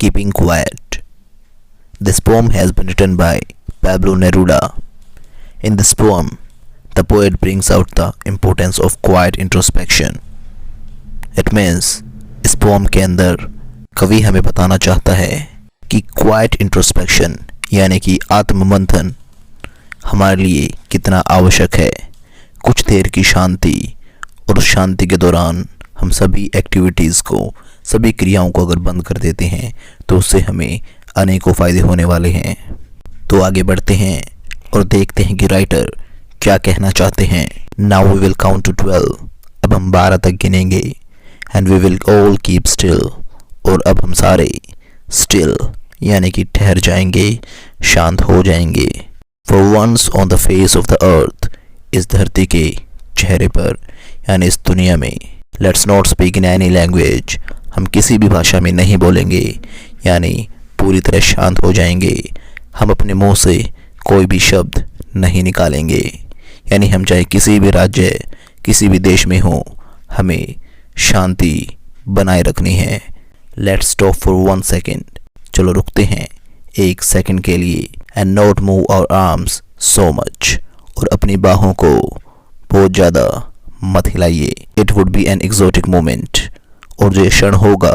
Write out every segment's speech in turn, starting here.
Keeping Quiet. This poem has been written by Pablo Neruda. In this poem, the poet brings out the importance of quiet introspection. It means इस pome के अंदर कवि हमें बताना चाहता है कि क्वाइट इंट्रोस्पेक्शन यानी कि आत्ममंथन हमारे लिए कितना आवश्यक है। कुछ देर की शांति और उस शांति के दौरान हम सभी एक्टिविटीज़ को, सभी क्रियाओं को अगर बंद कर देते हैं तो उससे हमें अनेकों फ़ायदे होने वाले हैं। तो आगे बढ़ते हैं और देखते हैं कि राइटर क्या कहना चाहते हैं। Now we will count to 12। अब हम 12 तक गिनेंगे। And we will all keep still. और अब हम सारे स्टिल यानी कि ठहर जाएंगे, शांत हो जाएंगे। For once on the face of the earth, इस धरती के चेहरे पर यानी इस दुनिया में। Let's not speak in any language, हम किसी भी भाषा में नहीं बोलेंगे, यानी पूरी तरह शांत हो जाएंगे। हम अपने मुंह से कोई भी शब्द नहीं निकालेंगे, यानी हम चाहे किसी भी राज्य, किसी भी देश में हो, हमें शांति बनाए रखनी है। लेट्स स्टॉप फॉर 1 सेकेंड, चलो रुकते हैं 1 सेकेंड के लिए। And not move our arms so much, और अपनी बाहों को बहुत ज़्यादा मत हिलाइए। It would be an exotic moment, और जो क्षण होगा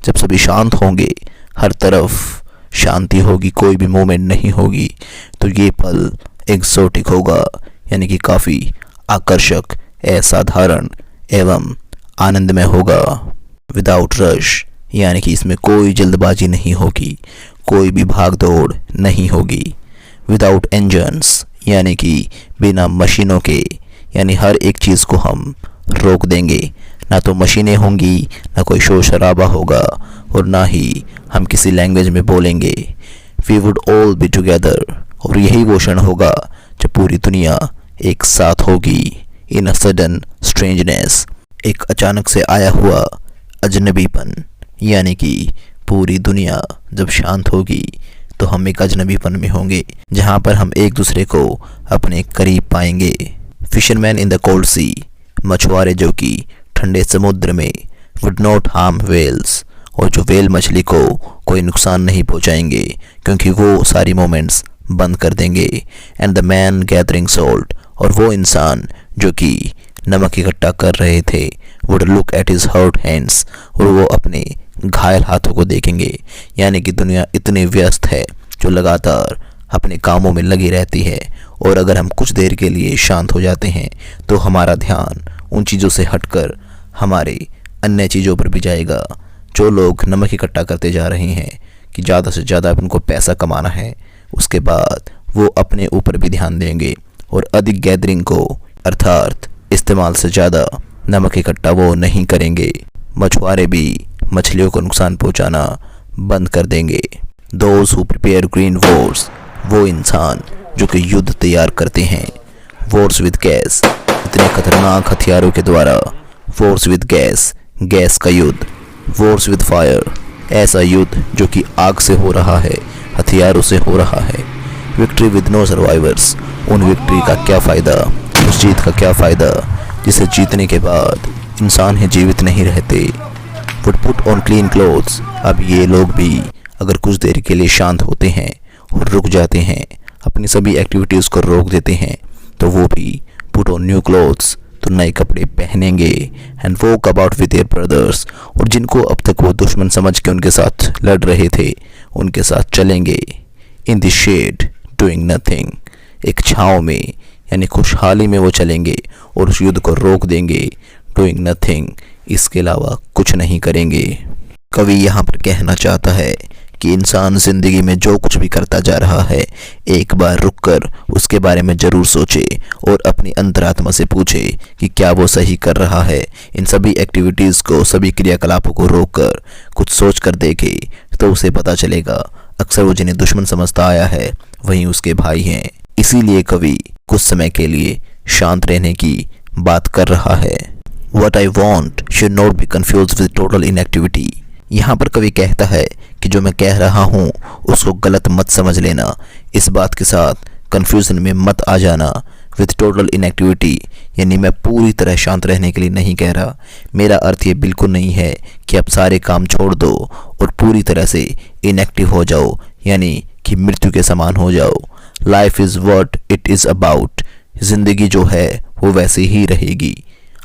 जब सभी शांत होंगे, हर तरफ शांति होगी, कोई भी मोमेंट नहीं होगी, तो ये पल एक्सोटिक होगा, यानी कि काफ़ी आकर्षक, असाधारण एवं आनंदमय होगा। विदाउट रश, यानी कि इसमें कोई जल्दबाजी नहीं होगी, कोई भी भाग दौड़ नहीं होगी। विदाउट इंजन्स, यानी कि बिना मशीनों के, यानी हर एक चीज़ को हम रोक देंगे। ना तो मशीनें होंगी, ना कोई शोर शराबा होगा, और ना ही हम किसी लैंग्वेज में बोलेंगे। We would all be together, और यही वो क्षण होगा जब पूरी दुनिया एक साथ होगी। इन अ सडन स्ट्रेंजनेस, एक अचानक से आया हुआ अजनबीपन, यानी कि पूरी दुनिया जब शांत होगी तो हम एक अजनबीपन में होंगे, जहाँ पर हम एक दूसरे को अपने करीब पाएंगे। फिशरमैन इन द कोल्ड सी, मछुआरे जो कि ठंडे समुद्र में, वुड नॉट हार्म वेल्स, और जो वेल मछली को कोई नुकसान नहीं पहुँचाएंगे, क्योंकि वो सारी मोमेंट्स बंद कर देंगे। And the man gathering salt, और वो इंसान जो कि नमक इकट्ठा कर रहे थे, would look at his hurt hands, और वो अपने घायल हाथों को देखेंगे। यानी कि दुनिया इतनी व्यस्त है जो लगातार अपने कामों में लगी रहती है, और अगर हम कुछ देर के लिए शांत हो जाते हैं तो हमारा ध्यान उन चीज़ों से हटकर हमारे अन्य चीज़ों पर भी जाएगा। जो लोग नमक इकट्ठा करते जा रहे हैं कि ज़्यादा से ज़्यादा उनको पैसा कमाना है, उसके बाद वो अपने ऊपर भी ध्यान देंगे, और अधिक गैदरिंग को अर्थात इस्तेमाल से ज़्यादा नमक इकट्ठा वो नहीं करेंगे। मछुआरे भी मछलियों को नुकसान पहुंचाना बंद कर देंगे। Those who prepare green Wars, वो इंसान जो कि युद्ध तैयार करते हैं। वॉर्स विद गैस, इतने खतरनाक हथियारों के द्वारा। वॉर्स विद गैस, गैस का युद्ध। वॉर्स विद फायर, ऐसा युद्ध जो कि आग से हो रहा है, हथियारों से हो रहा है। विक्ट्री विद नो सर्वाइवर्स, उन विक्ट्री का क्या फ़ायदा, उस जीत का क्या फ़ायदा जिसे जीतने के बाद इंसान ही जीवित नहीं रहते। Would put on clean clothes, अब ये लोग भी अगर कुछ देर के लिए शांत होते हैं और रुक जाते हैं, अपनी सभी एक्टिविटीज़ को रोक देते हैं, तो वो भी पुट ऑन न्यू क्लोथ्स, तो नए कपड़े पहनेंगे। And walk about with their brothers, और जिनको अब तक वो दुश्मन समझ के उनके साथ लड़ रहे थे, उनके साथ चलेंगे। In the shade doing nothing, एक छाँव में यानी खुशहाली में वो चलेंगे और उस युद्ध को रोक देंगे। डूइंग नथिंग, इसके अलावा कुछ नहीं करेंगे। कवि यहाँ पर कहना चाहता है कि इंसान ज़िंदगी में जो कुछ भी करता जा रहा है, एक बार रुककर उसके बारे में ज़रूर सोचे और अपनी अंतरात्मा से पूछे कि क्या वो सही कर रहा है। इन सभी एक्टिविटीज़ को, सभी क्रियाकलापों को रोककर कुछ सोच कर देखे तो उसे पता चलेगा अक्सर वो जिन्हें दुश्मन समझता आया है वहीं उसके भाई हैं। इसीलिए कवि कुछ समय के लिए शांत रहने की बात कर रहा है। What I want should not be confused with total inactivity. यहाँ पर कवि कहता है कि जो मैं कह रहा हूँ उसको गलत मत समझ लेना, इस बात के साथ कन्फ्यूज़न में मत आ जाना। विथ टोटल इनएक्टिविटी, यानी मैं पूरी तरह शांत रहने के लिए नहीं कह रहा। मेरा अर्थ ये बिल्कुल नहीं है कि आप सारे काम छोड़ दो और पूरी तरह से इनएक्टिव हो जाओ, यानी कि मृत्यु के समान हो जाओ। Life is what it is about, ज़िंदगी जो है वो वैसे ही रहेगी।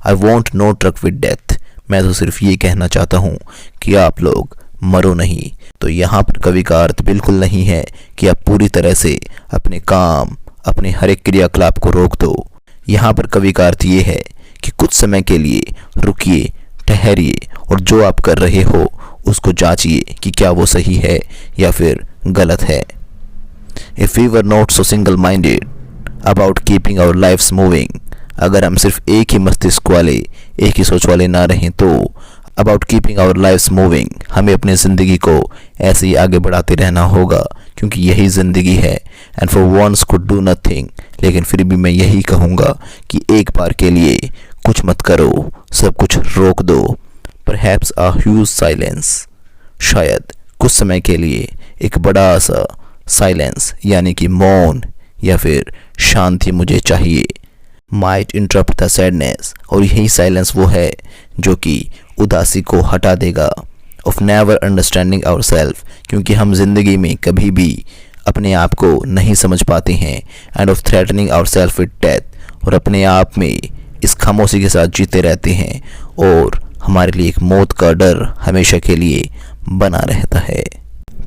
I want no truck with death, मैं तो सिर्फ ये कहना चाहता हूँ कि आप लोग मरो नहीं। तो यहाँ पर कवि का अर्थ बिल्कुल नहीं है कि आप पूरी तरह से अपने काम, अपने हर एक क्रियाकलाप को रोक दो। यहाँ पर कवि का अर्थ ये है कि कुछ समय के लिए रुकिए, ठहरिए और जो आप कर रहे हो उसको जांचिए कि क्या वो सही है या फिर गलत है। If we were not so single minded about keeping our lives moving, अगर हम सिर्फ एक ही मस्तिष्क वाले, एक ही सोच वाले ना रहें तो about keeping our lives moving, हमें अपनी ज़िंदगी को ऐसे ही आगे बढ़ाते रहना होगा क्योंकि यही ज़िंदगी है। And for once could do nothing, लेकिन फिर भी मैं यही कहूँगा कि एक बार के लिए कुछ मत करो, सब कुछ रोक दो। परहैप्स अ ह्यूज साइलेंस, शायद कुछ समय के लिए एक बड़ा सा साइलेंस यानी कि मौन या फिर शांति मुझे चाहिए। माइट इंटरप्ट द सैडनेस, और यही साइलेंस वो है जो कि उदासी को हटा देगा। Of never understanding our self, क्योंकि हम जिंदगी में कभी भी अपने आप को नहीं समझ पाते हैं। And of threatening our self with death, और अपने आप में इस खामोशी के साथ जीते रहते हैं और हमारे लिए एक मौत का डर हमेशा के लिए बना रहता है।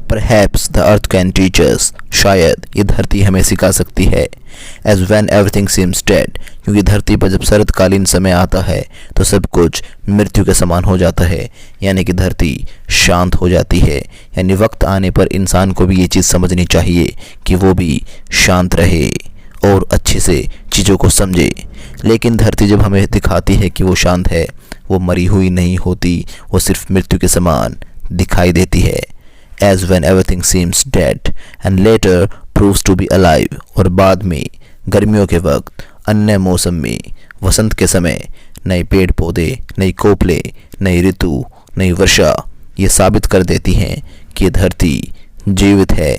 Perhaps the earth can teach us, शायद ये धरती हमें सिखा सकती है। As when everything seems dead, क्योंकि धरती पर जब शरतकालीन समय आता है तो सब कुछ मृत्यु के समान हो जाता है, यानी कि धरती शांत हो जाती है। यानी वक्त आने पर इंसान को भी ये चीज़ समझनी चाहिए कि वो भी शांत रहे और अच्छे से चीज़ों को समझे। लेकिन धरती जब हमें दिखाती है कि वो शांत है, वो मरी हुई नहीं होती, वो सिर्फ मृत्यु के समान दिखाई देती है। As when everything seems dead and later proves to be alive, और बाद में गर्मियों के वक्त, अन्य मौसम में, वसंत के समय नए पेड़ पौधे, नई कोपले, नई ऋतु, नई वर्षा ये साबित कर देती हैं कि धरती जीवित है।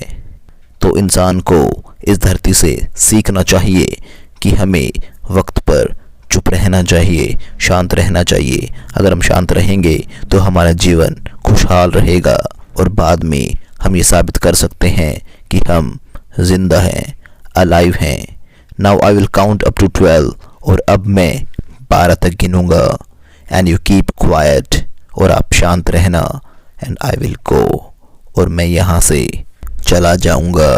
तो इंसान को इस धरती से सीखना चाहिए कि हमें वक्त पर चुप रहना चाहिए, शांत रहना चाहिए। अगर हम शांत रहेंगे तो हमारा जीवन खुशहाल रहेगा और बाद में हम ये साबित कर सकते हैं कि हम जिंदा हैं, अलाइव हैं। Now I will count up to 12, और अब मैं 12 तक गिनूंगा। एंड यू कीप क्वाइट, और आप शांत रहना। एंड आई विल गो, और मैं यहाँ से चला जाऊंगा।